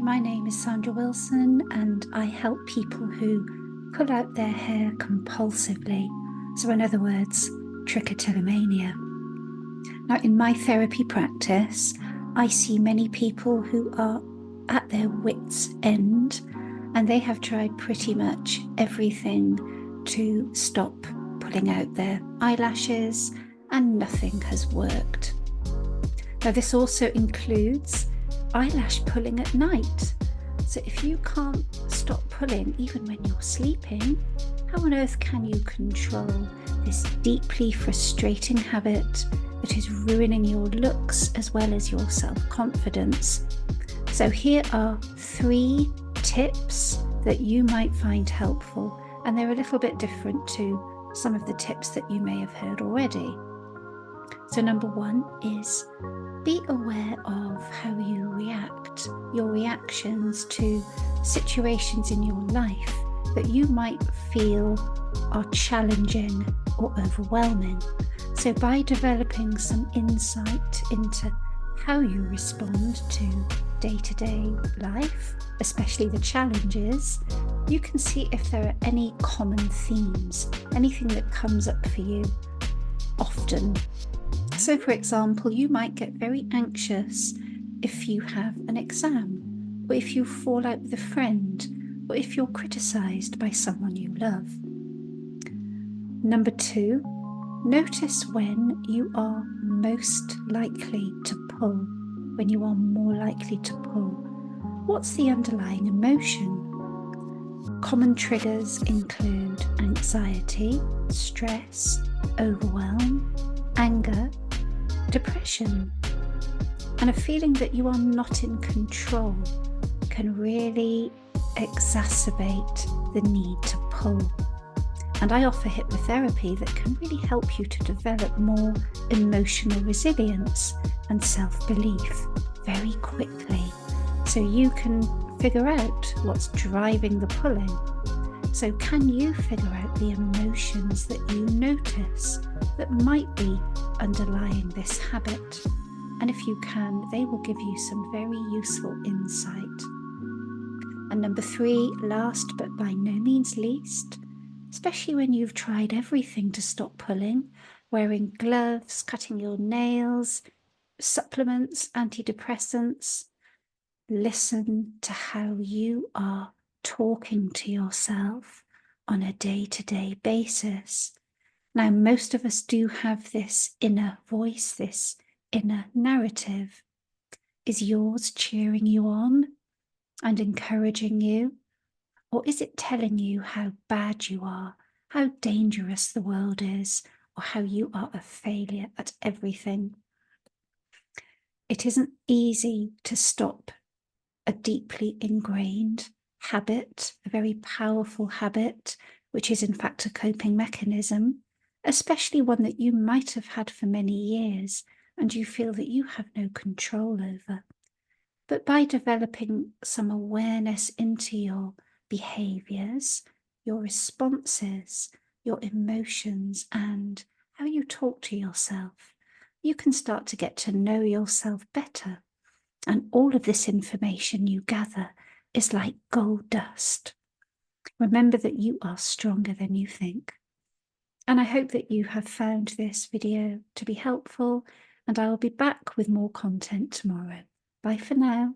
my name is Sandra Wilson and I help people who pull out their hair compulsively. So in other words, trichotillomania. Now in my therapy practice, I see many people who are at their wits' end and they have tried pretty much everything to stop pulling out their eyelashes and nothing has worked. Now this also includes eyelash pulling at night. So if you can't stop pulling even when you're sleeping, how on earth can you control this deeply frustrating habit that is ruining your looks as well as your self-confidence? So here are 3 tips that you might find helpful, and they're a little bit different to some of the tips that you may have heard already. So number 1 is be aware of how you react, your reactions to situations in your life that you might feel are challenging or overwhelming. So by developing some insight into how you respond to day-to-day life, especially the challenges, you can see if there are any common themes, anything that comes up for you often. So for example, you might get very anxious if you have an exam, or if you fall out with a friend, or if you're criticized by someone you love. Number 2, notice when you are most likely to pull, when you are more likely to pull. What's the underlying emotion? Common triggers include anxiety, stress, overwhelm, anger, depression, and a feeling that you are not in control can really exacerbate the need to pull. And I offer hypnotherapy that can really help you to develop more emotional resilience and self-belief very quickly, so you can figure out what's driving the pulling. So can you figure out the emotions that you notice that might be underlying this habit? And if you can, they will give you some very useful insight. And number 3, last but by no means least, especially when you've tried everything to stop pulling, wearing gloves, cutting your nails, supplements, antidepressants, listen to how you are talking to yourself on a day-to-day basis. Now, most of us do have this inner voice, this inner narrative. Is yours cheering you on and encouraging you? Or is it telling you how bad you are, how dangerous the world is, or how you are a failure at everything? It isn't easy to stop a deeply ingrained habit, a very powerful habit, which is in fact a coping mechanism, especially one that you might have had for many years and you feel that you have no control over. But by developing some awareness into your behaviors, your responses, your emotions, and how you talk to yourself, you can start to get to know yourself better. And all of this information you gather is like gold dust. Remember that you are stronger than you think. And I hope that you have found this video to be helpful, and I will be back with more content tomorrow. Bye for now.